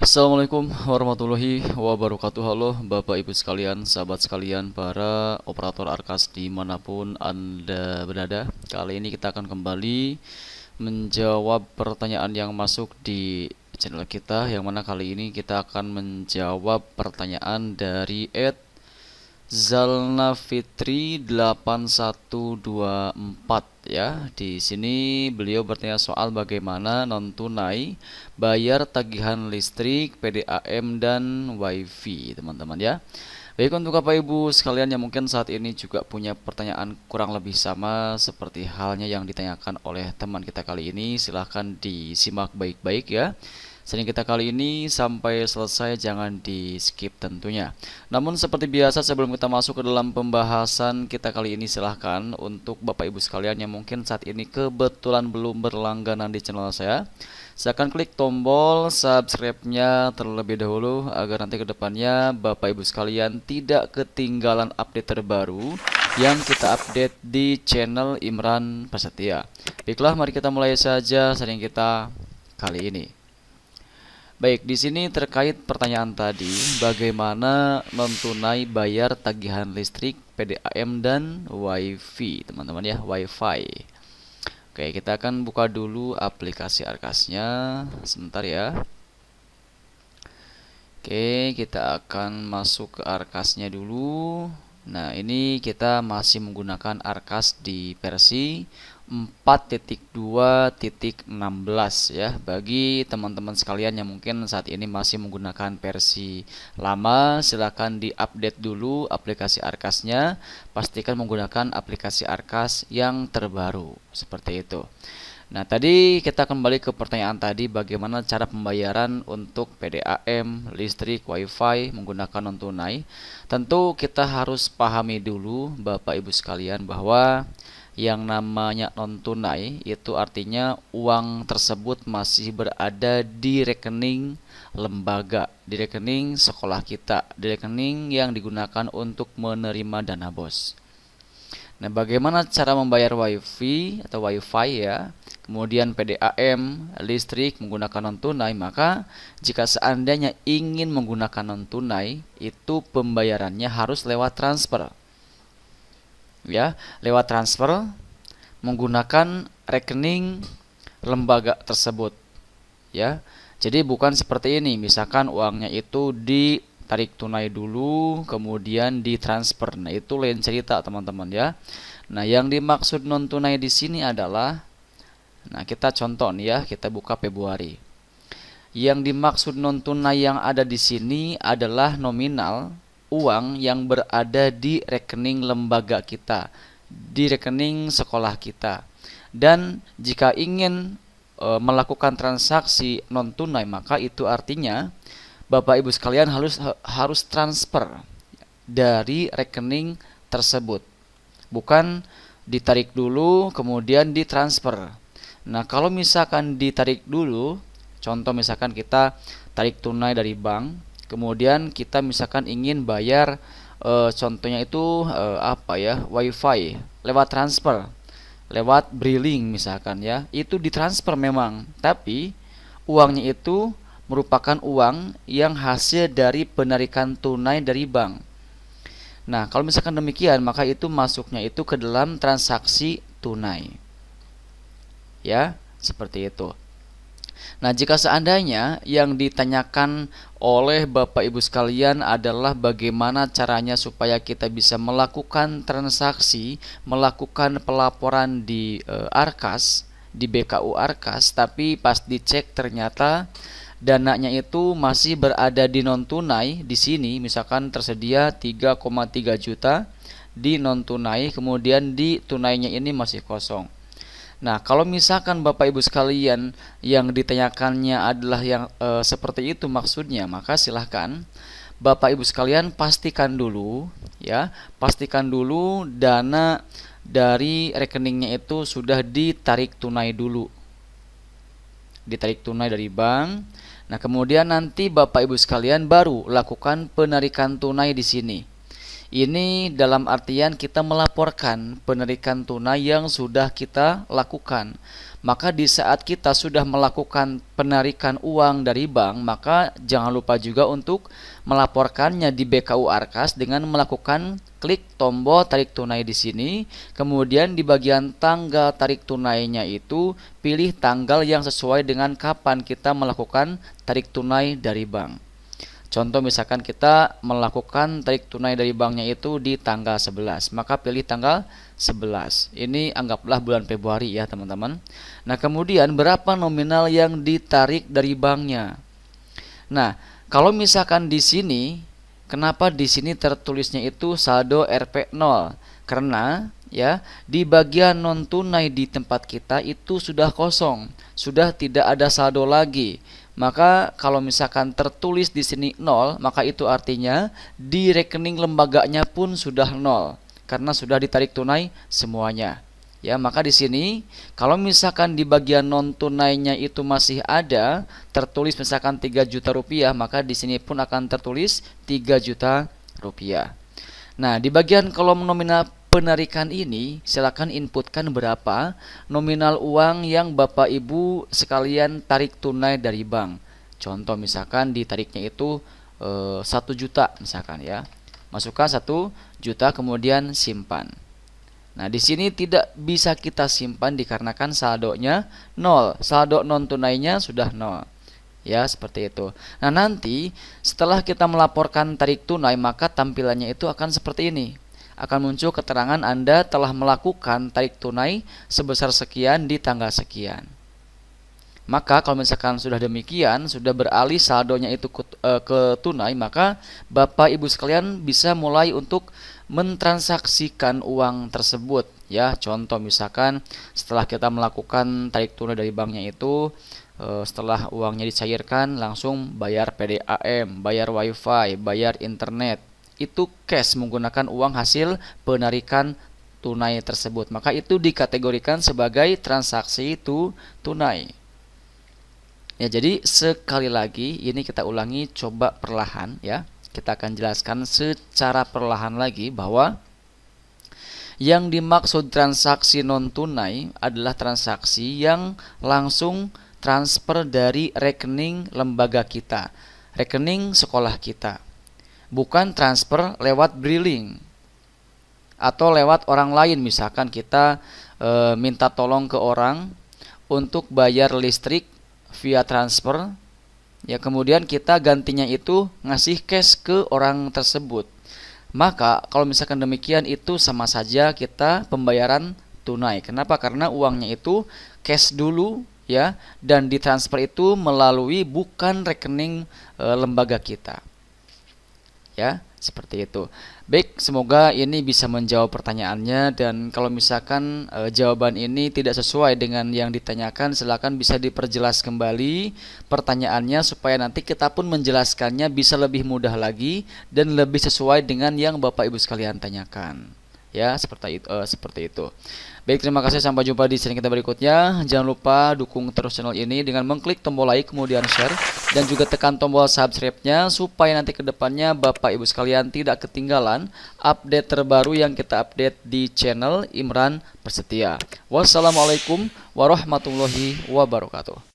Assalamualaikum warahmatullahi wabarakatuh. Halo Bapak Ibu sekalian, sahabat sekalian, para operator Arkas dimanapun Anda berada. Kali ini kita akan kembali menjawab pertanyaan yang masuk di channel kita, yang mana kali ini kita akan menjawab pertanyaan dari Zalna Fitri 8124 ya. Di sini beliau bertanya soal bagaimana non tunai bayar tagihan listrik, PDAM dan WiFi, teman-teman ya. Baik, untuk Bapak Ibu sekalian yang mungkin saat ini juga punya pertanyaan kurang lebih sama seperti halnya yang ditanyakan oleh teman kita kali ini, silahkan disimak baik-baik ya. Sering kita kali ini sampai selesai, jangan di skip tentunya. Namun seperti biasa, sebelum kita masuk ke dalam pembahasan kita kali ini, silahkan untuk Bapak Ibu sekalian yang mungkin saat ini kebetulan belum berlangganan di channel saya, silahkan klik tombol subscribe-nya terlebih dahulu agar nanti kedepannya Bapak Ibu sekalian tidak ketinggalan update terbaru yang kita update di channel Imran Prasetya. Baiklah, mari kita mulai saja sharing kita kali ini. Baik, di sini terkait pertanyaan tadi, bagaimana non tunai bayar tagihan listrik, PDAM dan WiFi, teman-teman ya, WiFi. Oke, kita akan buka dulu aplikasi Arkasnya, sebentar ya. Oke, kita akan masuk ke Arkasnya dulu. Nah, ini kita masih menggunakan Arkas di versi 4.2.16 ya. Bagi teman-teman sekalian yang mungkin saat ini masih menggunakan versi lama, silakan diupdate dulu aplikasi Arkasnya. Pastikan menggunakan aplikasi Arkas yang terbaru, seperti itu. Nah, tadi kita kembali ke pertanyaan tadi, bagaimana cara pembayaran untuk PDAM, listrik, WiFi menggunakan non tunai. Tentu kita harus pahami dulu Bapak Ibu sekalian bahwa yang namanya non tunai itu artinya uang tersebut masih berada di rekening lembaga, di rekening sekolah kita, di rekening yang digunakan untuk menerima dana BOS. Nah, bagaimana cara membayar WiFi atau WiFi ya, kemudian PDAM, listrik menggunakan non tunai, maka jika seandainya ingin menggunakan non tunai, itu pembayarannya harus lewat transfer. Ya, lewat transfer menggunakan rekening lembaga tersebut. Ya. Jadi bukan seperti ini, misalkan uangnya itu ditarik tunai dulu kemudian ditransfer. Nah, itu lain cerita, teman-teman ya. Nah, yang dimaksud non tunai di sini adalah, nah, kita contoh nih ya, kita buka Februari. Yang dimaksud non tunai yang ada di sini adalah nominal uang yang berada di rekening lembaga kita, di rekening sekolah kita. Dan jika ingin melakukan transaksi non tunai, maka itu artinya Bapak Ibu sekalian harus transfer dari rekening tersebut, bukan ditarik dulu kemudian ditransfer. Nah, kalau misalkan ditarik dulu, contoh misalkan kita tarik tunai dari bank, kemudian kita misalkan ingin bayar contohnya itu WiFi lewat transfer, lewat Briling misalkan ya, itu ditransfer memang, tapi uangnya itu merupakan uang yang hasil dari penarikan tunai dari bank. Nah, kalau misalkan demikian, maka itu masuknya itu ke dalam transaksi tunai. Ya, seperti itu. Nah, jika seandainya yang ditanyakan oleh Bapak Ibu sekalian adalah bagaimana caranya supaya kita bisa melakukan transaksi, melakukan pelaporan di Arkas, di BKU Arkas, tapi pas dicek ternyata dananya itu masih berada di non tunai. Di sini misalkan tersedia 3,3 juta di non tunai, kemudian di tunainya ini masih kosong. Nah, kalau misalkan Bapak Ibu sekalian yang ditanyakannya adalah yang seperti itu maksudnya, maka silahkan Bapak Ibu sekalian pastikan dulu ya, pastikan dulu dana dari rekeningnya itu sudah ditarik tunai dulu. Ditarik tunai dari bank. Nah, kemudian nanti Bapak Ibu sekalian baru lakukan penarikan tunai di sini. Ini dalam artian kita melaporkan penarikan tunai yang sudah kita lakukan. Maka di saat kita sudah melakukan penarikan uang dari bank, maka jangan lupa juga untuk melaporkannya di BKU Arkas dengan melakukan klik tombol tarik tunai di sini. Kemudian di bagian tanggal tarik tunainya itu pilih tanggal yang sesuai dengan kapan kita melakukan tarik tunai dari bank. Contoh misalkan kita melakukan tarik tunai dari banknya itu di tanggal 11, maka pilih tanggal 11. Ini anggaplah bulan Februari ya teman-teman. Nah kemudian berapa nominal yang ditarik dari banknya? Nah kalau misalkan di sini, kenapa di sini tertulisnya itu saldo Rp 0? Karena ya di bagian non tunai di tempat kita itu sudah kosong, sudah tidak ada saldo lagi. Maka kalau misalkan tertulis di sini 0, maka itu artinya di rekening lembaganya pun sudah 0 karena sudah ditarik tunai semuanya. Ya, maka di sini kalau misalkan di bagian non tunainya itu masih ada tertulis misalkan 3 juta rupiah, maka di sini pun akan tertulis 3 juta rupiah. Nah, di bagian kolom nominal penarikan ini, silakan inputkan berapa nominal uang yang Bapak Ibu sekalian tarik tunai dari bank. Contoh misalkan ditariknya itu 1 juta misalkan ya. Masukkan 1 juta kemudian simpan. Nah, di sini tidak bisa kita simpan dikarenakan saldonya 0. Saldo non tunainya sudah 0. Ya, seperti itu. Nah, nanti setelah kita melaporkan tarik tunai, maka tampilannya itu akan seperti ini. Akan muncul keterangan Anda telah melakukan tarik tunai sebesar sekian di tanggal sekian. Maka kalau misalkan sudah demikian, sudah beralih saldonya itu ke tunai, maka Bapak Ibu sekalian bisa mulai untuk mentransaksikan uang tersebut. Ya, contoh misalkan setelah kita melakukan tarik tunai dari banknya itu, setelah uangnya dicairkan langsung bayar PDAM, bayar wifi, bayar internet, itu cash menggunakan uang hasil penarikan tunai tersebut, maka itu dikategorikan sebagai transaksi tunai. Ya, jadi sekali lagi ini kita ulangi, coba perlahan ya. Kita akan jelaskan secara perlahan lagi bahwa yang dimaksud transaksi non tunai adalah transaksi yang langsung transfer dari rekening lembaga kita, rekening sekolah kita. Bukan transfer lewat billing atau lewat orang lain. Misalkan kita minta tolong ke orang untuk bayar listrik via transfer, ya kemudian kita gantinya itu ngasih cash ke orang tersebut. Maka kalau misalkan demikian itu sama saja kita pembayaran tunai. Kenapa? Karena uangnya itu cash dulu ya, dan ditransfer itu melalui bukan rekening lembaga kita. Ya, seperti itu. Baik, semoga ini bisa menjawab pertanyaannya, dan kalau misalkan jawaban ini tidak sesuai dengan yang ditanyakan, silakan bisa diperjelas kembali pertanyaannya supaya nanti kita pun menjelaskannya bisa lebih mudah lagi dan lebih sesuai dengan yang Bapak Ibu sekalian tanyakan. Ya, seperti itu. Baik, terima kasih, sampai jumpa di channel kita berikutnya. Jangan lupa dukung terus channel ini dengan mengklik tombol like, kemudian share, dan juga tekan tombol subscribe-nya supaya nanti kedepannya Bapak Ibu sekalian tidak ketinggalan update terbaru yang kita update di channel Imran Prasetya. Wassalamualaikum warahmatullahi wabarakatuh.